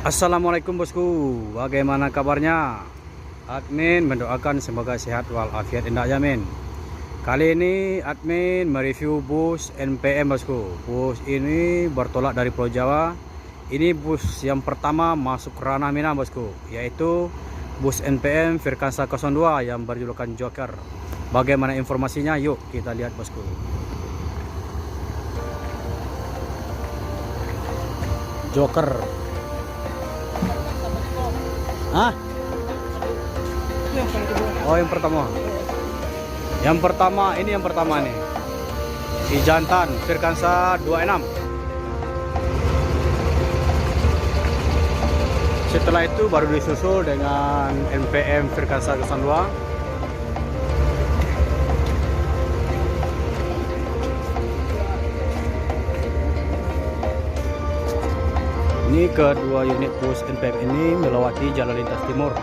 Assalamualaikum bosku, bagaimana kabarnya? Admin mendoakan semoga sehat walafiat indah jamin. Kali ini admin mereview bus NPM bosku. Bus ini bertolak dari Pulau Jawa. Ini bus yang pertama masuk ranah Minang bosku, yaitu bus NPM Firkansa 02 yang berjulukan Joker. Bagaimana informasinya? Yuk kita lihat bosku. Joker. Hah? Oh, yang pertama. Yang pertama ini yang pertama nih. Di jantan Firkansa 26. Setelah itu baru disusul dengan NPM Firkansa 02. Ini kedua unit bus NPM ini melewati jalan lintas timur.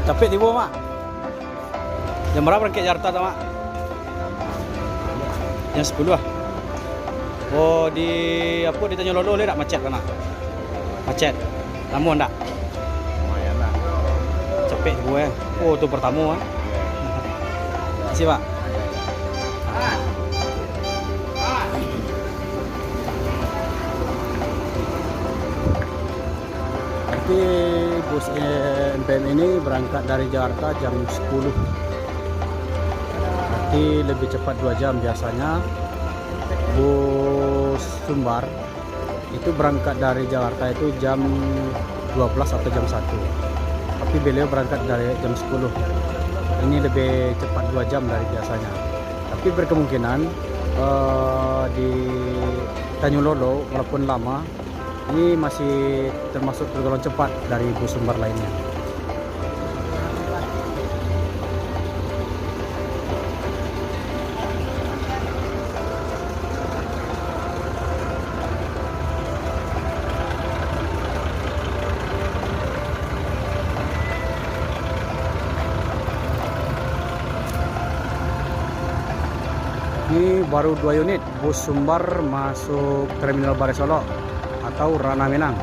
Capek di bawah mak. Jam berapa berangkat Jakarta mak? Jam 10 lah. Oh di apa di Tanjung Lolo tak macet kan? Macet. Lama enggak? Lumayan lah. Capek di bawah. Oh itu pertama ah. Makasih pak. Tapi bus NPM ini berangkat dari Jakarta jam 10. Berarti lebih cepat 2 jam biasanya. Bus Sumbar itu berangkat dari Jakarta itu jam 12 atau jam 1. Tapi beliau berangkat dari jam 10. Ini lebih cepat 2 jam dari biasanya. Tapi berkemungkinan di Tanjung Lolo walaupun lama, ini masih termasuk tergolong cepat dari bus Sumbar lainnya. Ini baru 2 unit bus Sumbar masuk Terminal Balai Solok atau Ranah Minang,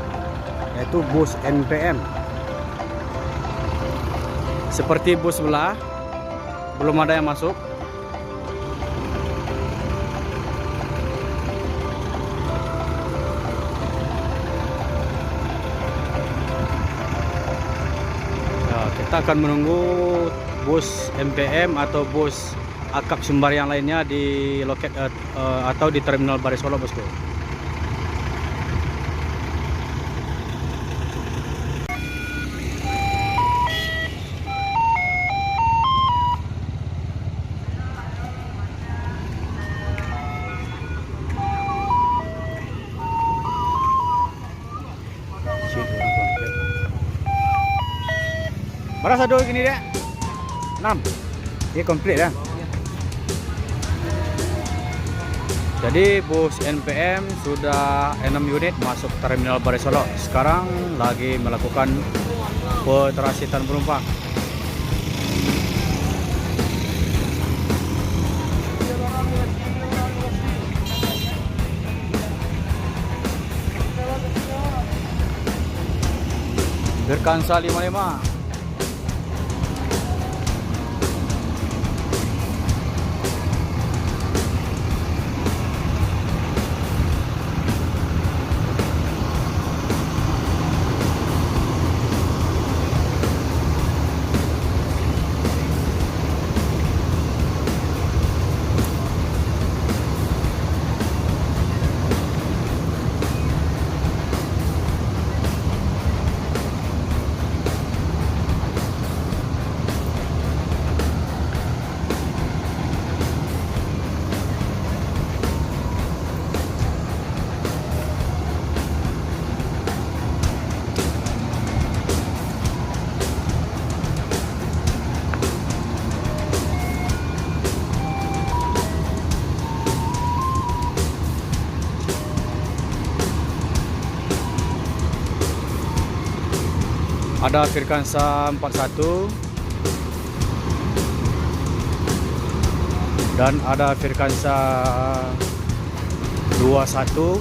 yaitu bus NPM. Seperti bus sebelah belum ada yang masuk. Nah, kita akan menunggu bus NPM atau bus akap Sumbar yang lainnya di loket atau di Terminal Balai Solok bosku. Berapa satu gini dia? 6. Ini komplit ya. Jadi bus NPM sudah 6 unit masuk Terminal Balai Solok. Sekarang lagi melakukan penransitan penumpang. Firkansa 55. Ada Firkansa 41 dan ada Firkansa 21.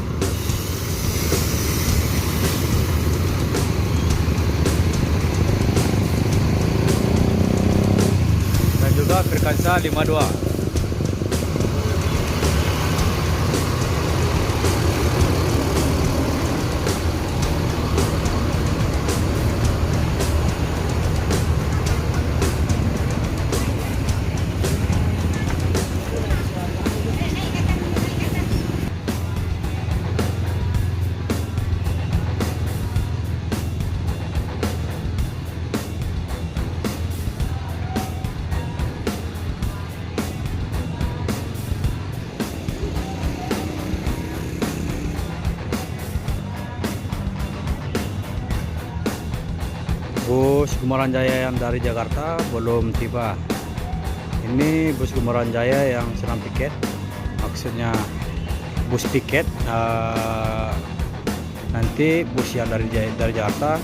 Dan juga Firkansa 52. Bus Gumaran Jaya yang dari Jakarta belum tiba. Ini bus Gumaran Jaya yang sedang piket, maksudnya bus piket. Nanti bus yang dari Jakarta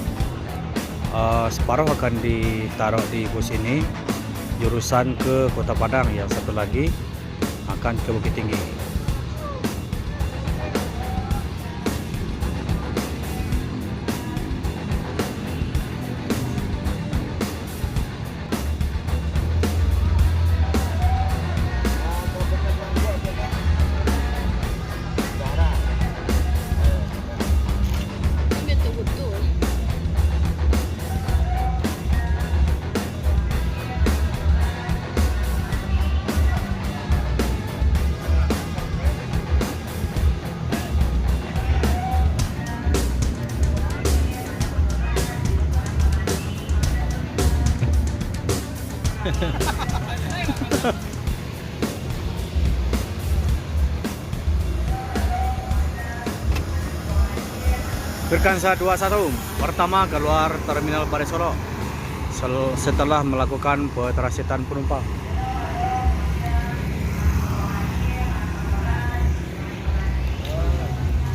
separuh akan ditaruh di bus ini, jurusan ke Kota Padang, yang satu lagi akan ke Bukit Tinggi. Firkansa 21 pertama keluar Terminal Balai Solok setelah melakukan pentrasitan penumpang.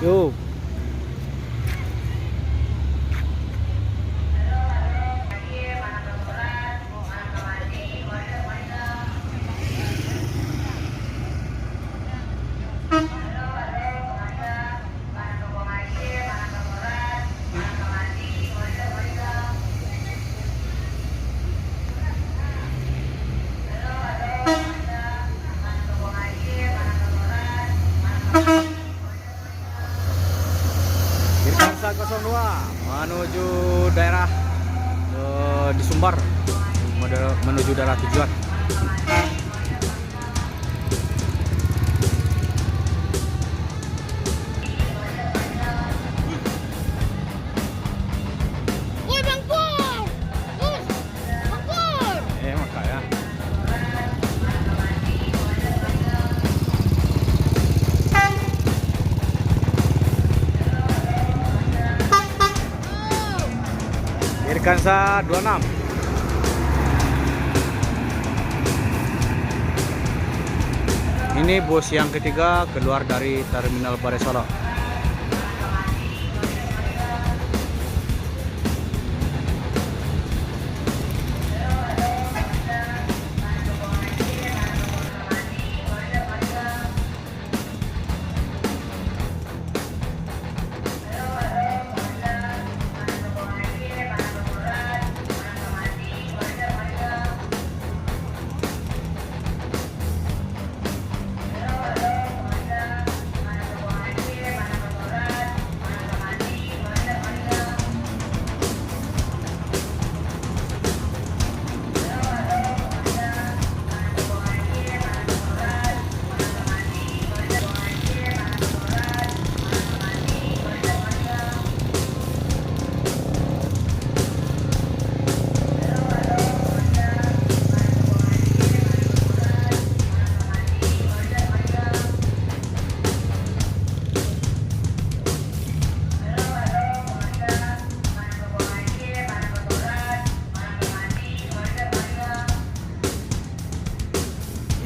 Yuk. Firkansa 02 menuju daerah di Sumbar, menuju daerah tujuan. Woi Bang Pur, Bang Pur. Makanya Firkansa 26. Ini bus yang ketiga keluar dari Terminal Balai Solok.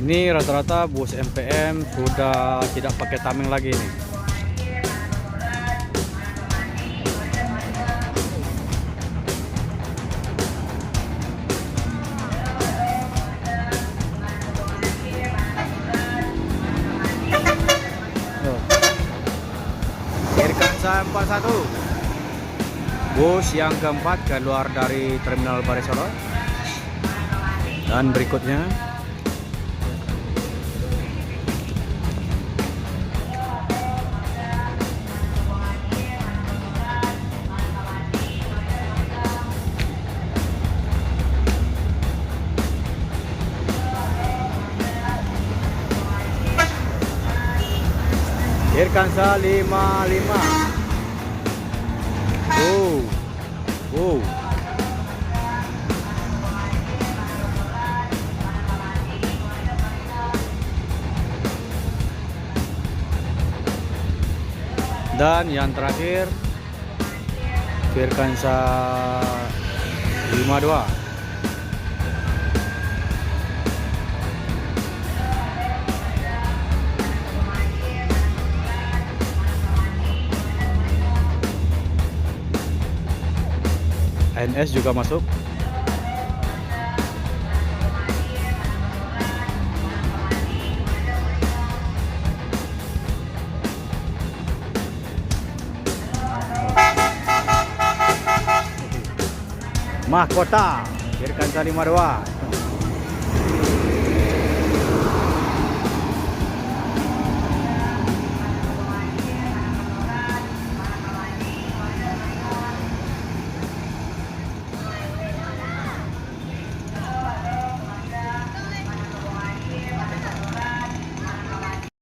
Ini rata-rata bus MPM sudah tidak pakai tameng lagi nih. 41. Bus yang keempat keluar dari Terminal Barisoro. Dan berikutnya Irkansa 55. Wow. Dan yang terakhir Firkansa 52. NS juga masuk. Mahkota Firkansa 52.